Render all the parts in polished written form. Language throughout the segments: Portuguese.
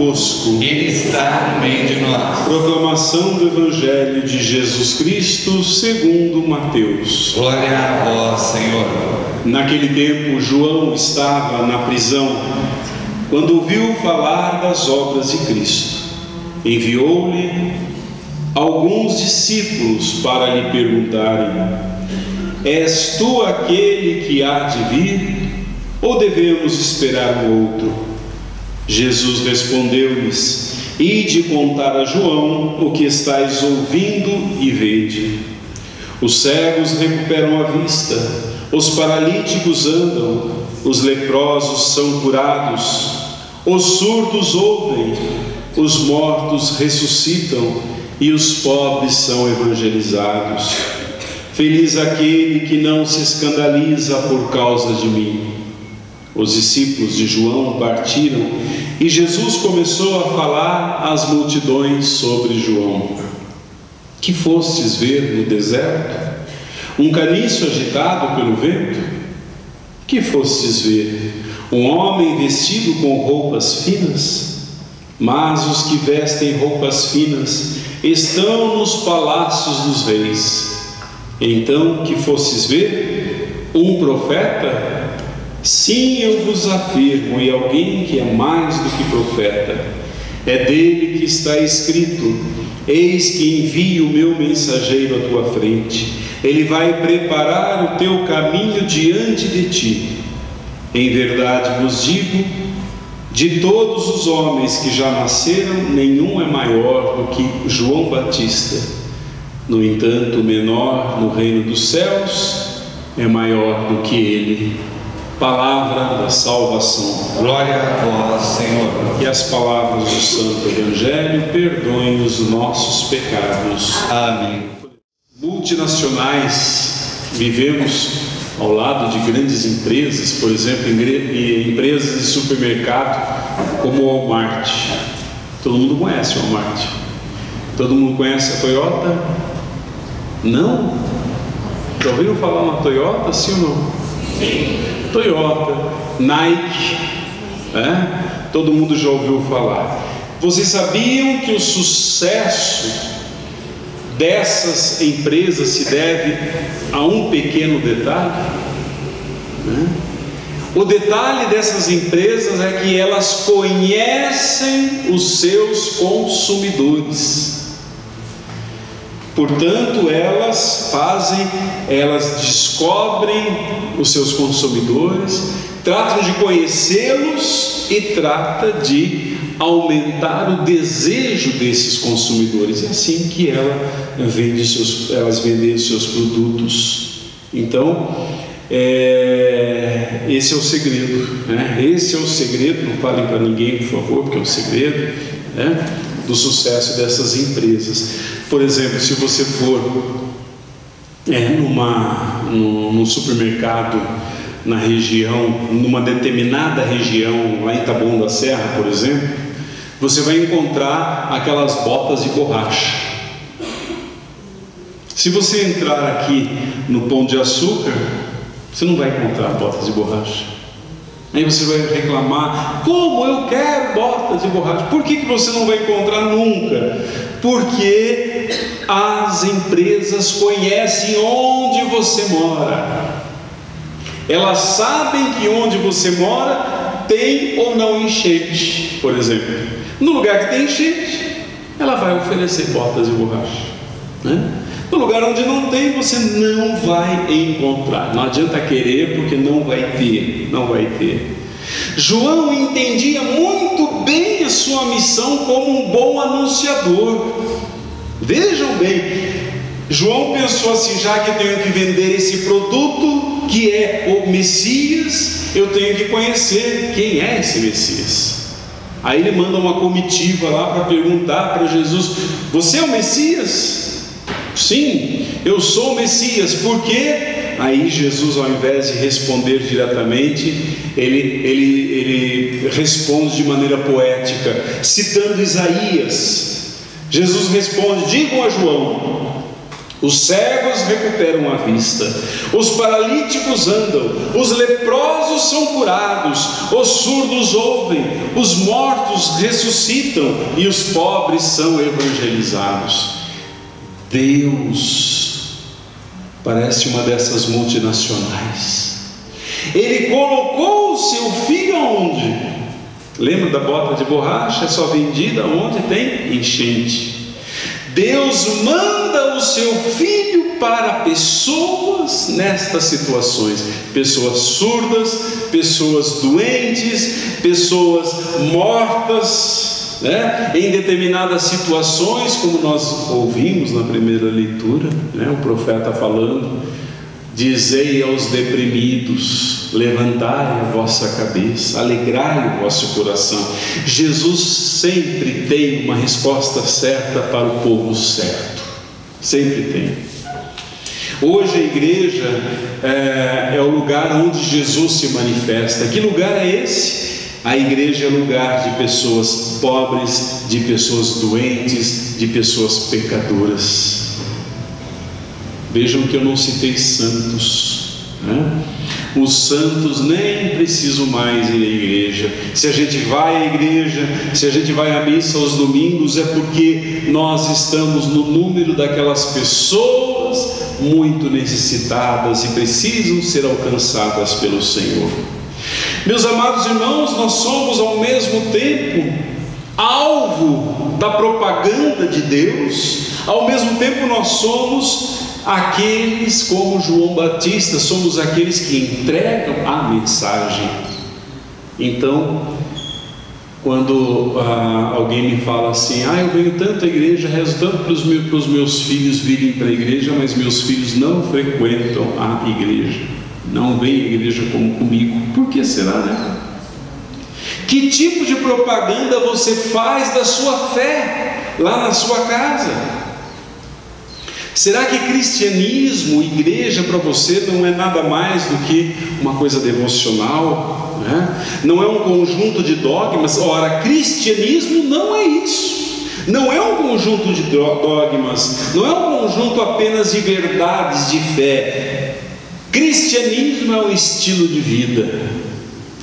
convosco. Ele está no meio de nós. Proclamação do Evangelho de Jesus Cristo segundo Mateus. Glória a vós, Senhor. Naquele tempo, João estava na prisão, quando ouviu falar das obras de Cristo. Enviou-lhe alguns discípulos para lhe perguntarem: És tu aquele que há de vir, ou devemos esperar um outro? Jesus respondeu-lhes: Ide contar a João o que estáis ouvindo e vede. Os cegos recuperam a vista, os paralíticos andam, os leprosos são curados, os surdos ouvem, os mortos ressuscitam e os pobres são evangelizados. Feliz aquele que não se escandaliza por causa de mim. Os discípulos de João partiram e Jesus começou a falar às multidões sobre João. Que fostes ver no deserto? Um caniço agitado pelo vento? Que fostes ver? Um homem vestido com roupas finas? Mas os que vestem roupas finas estão nos palácios dos reis. Então, que fostes ver? Um profeta? Sim, eu vos afirmo, e alguém que é mais do que profeta. É dele que está escrito: Eis que envio o meu mensageiro à tua frente. Ele vai preparar o teu caminho diante de ti. Em verdade vos digo, de todos os homens que já nasceram, nenhum é maior do que João Batista. No entanto, o menor no reino dos céus é maior do que ele. Palavra da salvação. Glória a vós, Senhor. Que as palavras do Santo Evangelho perdoem os nossos pecados. Amém. Multinacionais, vivemos ao lado de grandes empresas, por exemplo, empresas de supermercado como o Walmart. Todo mundo conhece o Walmart. Todo mundo conhece a Toyota? Não? Já ouviram falar na Toyota, sim ou não? Sim. Toyota, Nike, todo mundo já ouviu falar. Vocês sabiam que o sucesso dessas empresas se deve a um pequeno detalhe? O detalhe dessas empresas é que elas conhecem os seus consumidores. Portanto, elas descobrem os seus consumidores, tratam de conhecê-los e tratam de aumentar o desejo desses consumidores. É assim que elas vendem os seus produtos. Então, esse é o segredo, Esse é o segredo. Não falem para ninguém, por favor, porque é o segredo, do sucesso dessas empresas. Por exemplo, se você for num supermercado na região, numa determinada região, lá em Taboão da Serra, por exemplo, você vai encontrar aquelas botas de borracha. Se você entrar aqui no Pão de Açúcar, você não vai encontrar botas de borracha. Aí você vai reclamar: como eu quero botas de borracha? Por que você não vai encontrar nunca? Porque as empresas conhecem onde você mora. Elas sabem que onde você mora tem ou não enchente, por exemplo. No lugar que tem enchente, ela vai oferecer botas de borracha, No lugar onde não tem, você não vai encontrar. Não adianta querer, porque não vai ter. João entendia muito bem a sua missão como um bom anunciador. Vejam bem, João pensou assim: já que eu tenho que vender esse produto que é o Messias, eu tenho que conhecer quem é esse Messias. Aí ele manda uma comitiva lá para perguntar para Jesus: você é o Messias? Sim, eu sou o Messias. Por quê? Aí Jesus, ao invés de responder diretamente, ele responde de maneira poética, citando Isaías. Jesus responde: digam a João: Os cegos recuperam a vista, os paralíticos andam, os leprosos são curados, os surdos ouvem, os mortos ressuscitam e os pobres são evangelizados. Deus parece uma dessas multinacionais. Ele colocou o seu filho aonde? Lembra da bota de borracha? É só vendida onde tem enchente. Deus manda o seu filho para pessoas nestas situações, pessoas surdas, pessoas doentes, pessoas mortas, em determinadas situações, como nós ouvimos na primeira leitura, o profeta falando: dizei aos deprimidos, levantai a vossa cabeça, alegrai o vosso coração. Jesus sempre tem uma resposta certa para o povo certo, sempre tem. Hoje a igreja é o lugar onde Jesus se manifesta. Que lugar é esse? A igreja é lugar de pessoas pobres, de pessoas doentes, de pessoas pecadoras. Vejam que eu não citei santos, Os santos nem precisam mais ir à igreja. Se a gente vai à igreja, se a gente vai à missa aos domingos, é porque nós estamos no número daquelas pessoas muito necessitadas e precisam ser alcançadas pelo Senhor. Meus amados irmãos, nós somos ao mesmo tempo alvo da propaganda de Deus, ao mesmo tempo nós somos aqueles, como João Batista, somos aqueles que entregam a mensagem. Então, quando alguém me fala assim: eu venho tanto à igreja, rezo tanto para os meus filhos virem para a igreja, mas meus filhos não frequentam a igreja, não vêm à igreja como comigo. Por que será, Que tipo de propaganda você faz da sua fé lá na sua casa? Será que cristianismo, igreja para você não é nada mais do que uma coisa devocional? Não é um conjunto de dogmas? Ora, cristianismo não é isso. Não é um conjunto de dogmas, não é um conjunto apenas de verdades de fé. Cristianismo é um estilo de vida,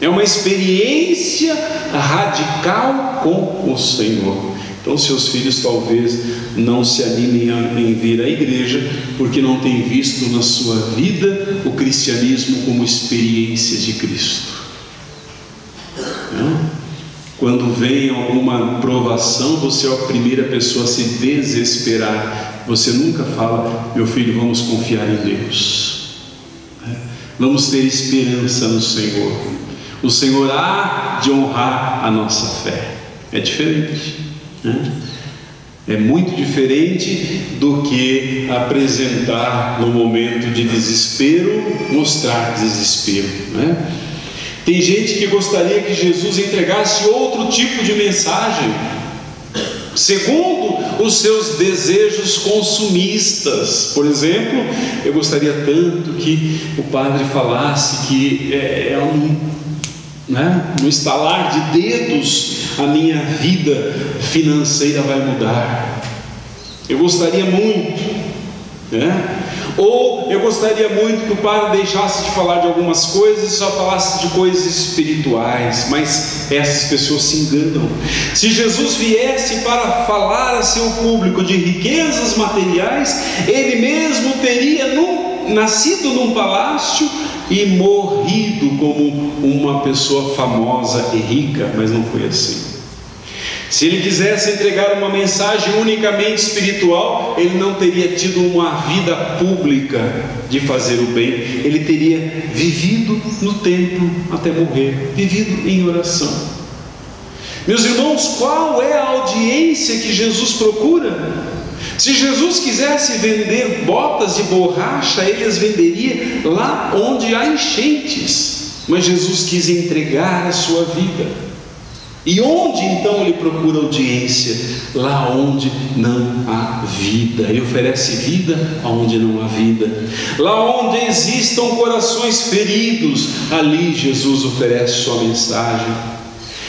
é uma experiência radical com o Senhor. Então seus filhos talvez não se animem em vir à igreja, porque não têm visto na sua vida o cristianismo como experiência de Cristo. Quando vem alguma provação, você é a primeira pessoa a se desesperar. Você nunca fala: meu filho, vamos confiar em Deus, vamos ter esperança no Senhor. O Senhor há de honrar a nossa fé. É diferente. É muito diferente do que apresentar no momento de desespero, mostrar desespero, Tem gente que gostaria que Jesus entregasse outro tipo de mensagem, segundo os seus desejos consumistas. Por exemplo, eu gostaria tanto que o padre falasse que no estalar de dedos a minha vida financeira vai mudar. Eu gostaria muito, Ou eu gostaria muito que o padre deixasse de falar de algumas coisas e só falasse de coisas espirituais. Mas essas pessoas se enganam. Se Jesus viesse para falar a seu público de riquezas materiais, ele mesmo teria nascido num palácio e morrido como uma pessoa famosa e rica, mas não foi assim. Se ele quisesse entregar uma mensagem unicamente espiritual, ele não teria tido uma vida pública de fazer o bem. Ele teria vivido no templo até morrer, vivido em oração. Meus irmãos, qual é a audiência que Jesus procura? Se Jesus quisesse vender botas de borracha, ele as venderia lá onde há enchentes. Mas Jesus quis entregar a sua vida. E onde então ele procura audiência? Lá onde não há vida. Ele oferece vida aonde não há vida. Lá onde existam corações feridos, ali Jesus oferece sua mensagem.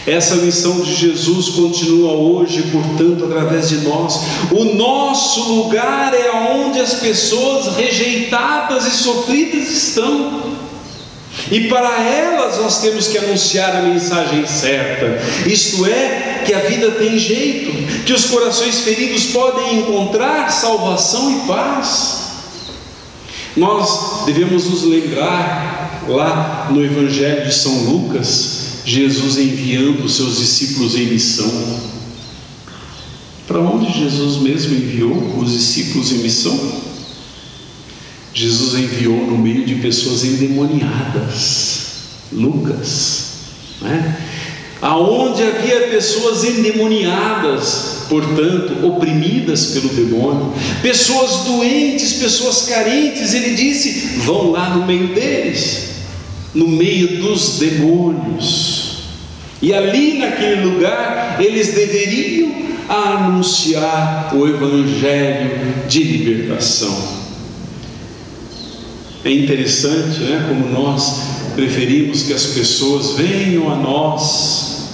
Essa missão de Jesus continua hoje, portanto, através de nós. O nosso lugar é onde as pessoas rejeitadas e sofridas estão. E para elas nós temos que anunciar a mensagem certa, isto é, que a vida tem jeito, que os corações feridos podem encontrar salvação e paz. Nós devemos nos lembrar, lá no Evangelho de São Lucas, Jesus enviando os seus discípulos em missão. Para onde Jesus mesmo enviou os discípulos em missão? Jesus enviou no meio de pessoas endemoniadas. Lucas, né? Aonde havia pessoas endemoniadas, portanto, oprimidas pelo demônio, pessoas doentes, pessoas carentes, ele disse: vão lá no meio deles, no meio dos demônios, e ali naquele lugar eles deveriam anunciar o evangelho de libertação. É interessante, né, como nós preferimos que as pessoas venham a nós,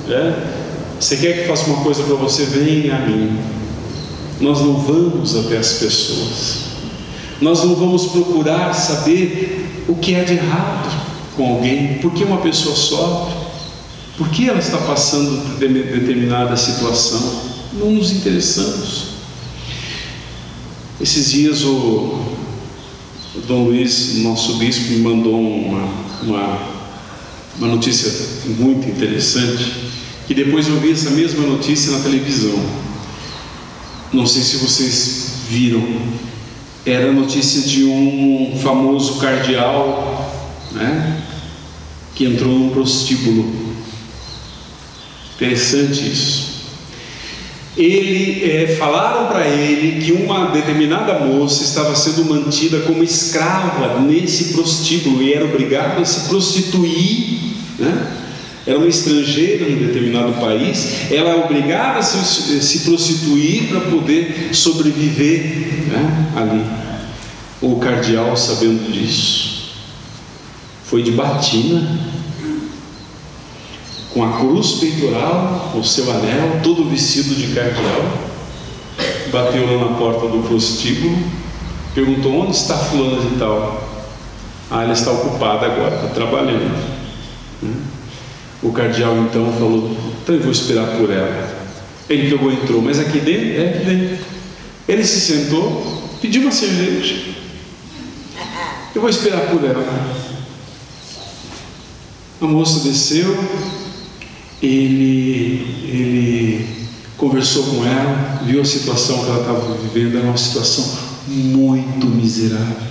né? Você quer que faça uma coisa para você? Venha a mim. Nós não vamos até as pessoas, nós não vamos procurar saber o que é de errado com alguém, por que uma pessoa sofre, por que ela está passando por determinada situação. Não nos interessamos. Esses dias o Dom Luiz, nosso bispo, me mandou uma notícia muito interessante, que depois eu vi essa mesma notícia na televisão. Não sei se vocês viram. Era a notícia de um famoso cardeal, né, que entrou num prostíbulo. Interessante isso. Falaram para ele que uma determinada moça estava sendo mantida como escrava nesse prostíbulo e era obrigada a se prostituir, né? Era uma estrangeira em um determinado país, ela é obrigada a se prostituir para poder sobreviver, né, ali. O cardeal, sabendo disso, foi de batina, com a cruz peitoral, o seu anel, todo vestido de cardeal, bateu lá na porta do prostíbulo, perguntou: onde está fulana de tal? Ah, ela está ocupada agora, está trabalhando. O cardeal então falou: então eu vou esperar por ela. Ele pegou e entrou: mas aqui dentro? É, aqui dentro. Ele se sentou, pediu uma cerveja. Eu vou esperar por ela. A moça desceu, ele conversou com ela, viu a situação que ela estava vivendo. Era uma situação muito miserável.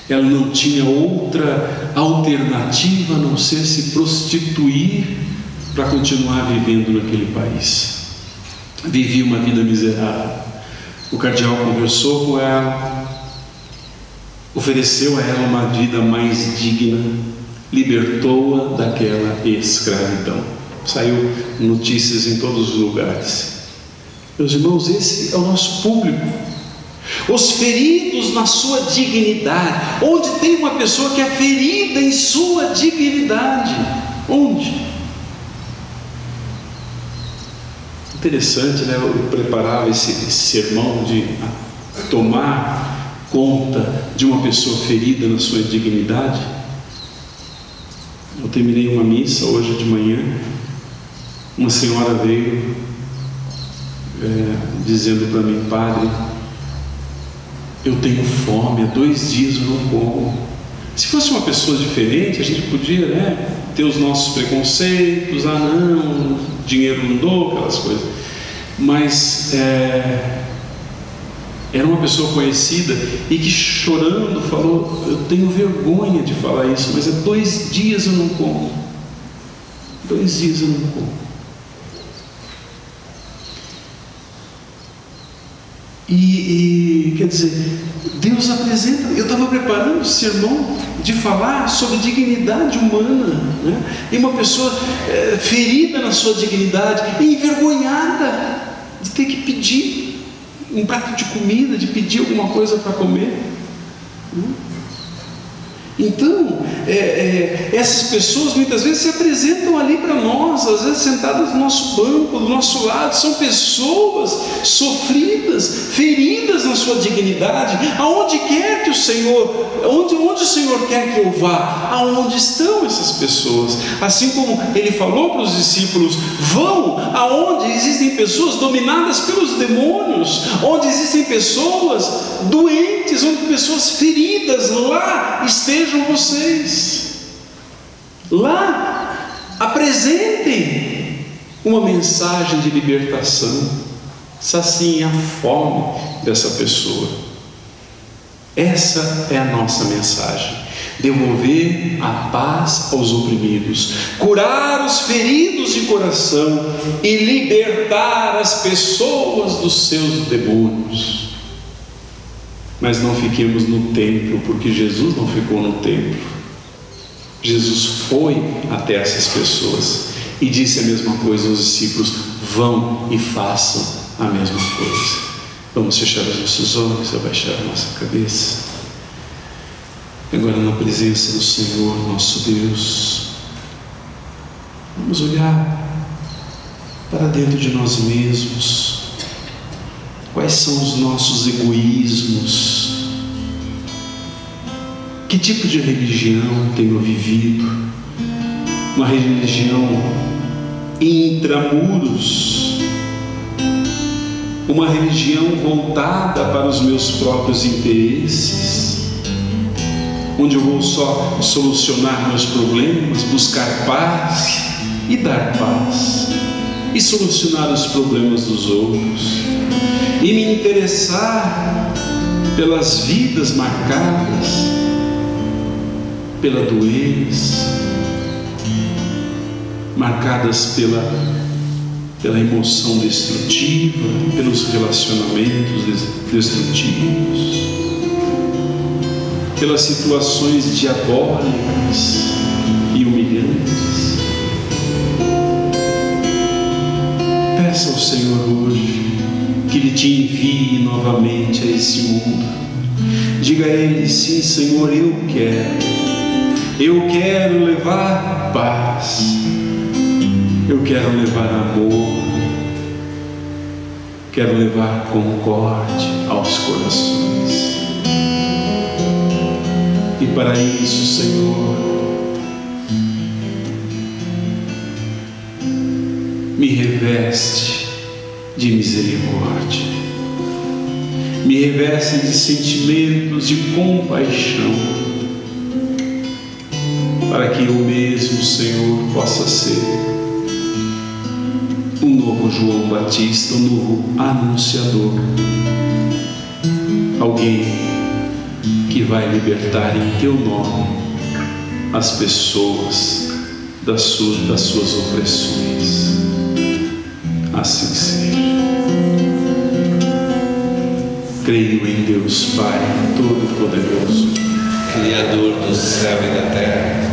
Ela não tinha outra alternativa a não ser se prostituir para continuar vivendo naquele país. Vivia uma vida miserável. O cardeal conversou com ela, ofereceu a ela uma vida mais digna, libertou-a daquela escravidão. Saiu notícias em todos os lugares. Meus irmãos, esse é o nosso público. Os feridos na sua dignidade. Onde tem uma pessoa que é ferida em sua dignidade? Onde? Interessante, né? Eu preparava esse sermão de tomar conta de uma pessoa ferida na sua dignidade. Eu terminei uma missa hoje de manhã. Uma senhora veio dizendo para mim: padre, eu tenho fome, há 2 dias eu não como. Se fosse uma pessoa diferente, a gente podia, né, ter os nossos preconceitos. Ah, não, dinheiro não dou, aquelas coisas. Mas era uma pessoa conhecida e que, chorando, falou: eu tenho vergonha de falar isso, mas há 2 dias eu não como. 2 dias eu não como. E quer dizer, Deus apresenta. Eu estava preparando o sermão de falar sobre dignidade humana, né? E uma pessoa ferida na sua dignidade, envergonhada de ter que pedir um prato de comida, de pedir alguma coisa para comer. Então, essas pessoas muitas vezes se apresentam ali para nós, às vezes sentadas no nosso banco, do nosso lado. São pessoas sofridas, feridas na sua dignidade. Aonde quer que o Senhor, onde o Senhor quer que eu vá, aonde estão essas pessoas? Assim como Ele falou para os discípulos: vão aonde existem pessoas dominadas pelos demônios, onde existem pessoas doentes, onde pessoas feridas, lá estejam vocês. Lá apresentem uma mensagem de libertação, saciem a fome dessa pessoa. Essa é a nossa mensagem: devolver a paz aos oprimidos, curar os feridos de coração e libertar as pessoas dos seus demônios. Mas não fiquemos no templo, porque Jesus não ficou no templo. Jesus foi até essas pessoas e disse a mesma coisa aos discípulos: vão e façam a mesma coisa. Vamos fechar os nossos olhos, abaixar a nossa cabeça. Agora, na presença do Senhor nosso Deus, vamos olhar para dentro de nós mesmos. Quais são os nossos egoísmos? Que tipo de religião tenho vivido? Uma religião intramuros? Uma religião voltada para os meus próprios interesses? Onde eu vou só solucionar meus problemas, buscar paz e dar paz, e solucionar os problemas dos outros, e me interessar pelas vidas marcadas pela doença, marcadas pela emoção destrutiva, pelos relacionamentos destrutivos, pelas situações diabólicas e humilhantes. Peça ao Senhor hoje que Ele te envie novamente a esse mundo. Diga a Ele: sim, Senhor, eu quero levar paz, eu quero levar amor, quero levar concórdia aos corações. E para isso, Senhor, me reveste de misericórdia, me reveste de sentimentos de compaixão, para que eu mesmo, Senhor, possa ser um novo João Batista, um novo anunciador, alguém que vai libertar em Teu nome as pessoas das suas opressões. Assim seja. Creio em Deus Pai Todo-Poderoso, Criador do céu e da terra,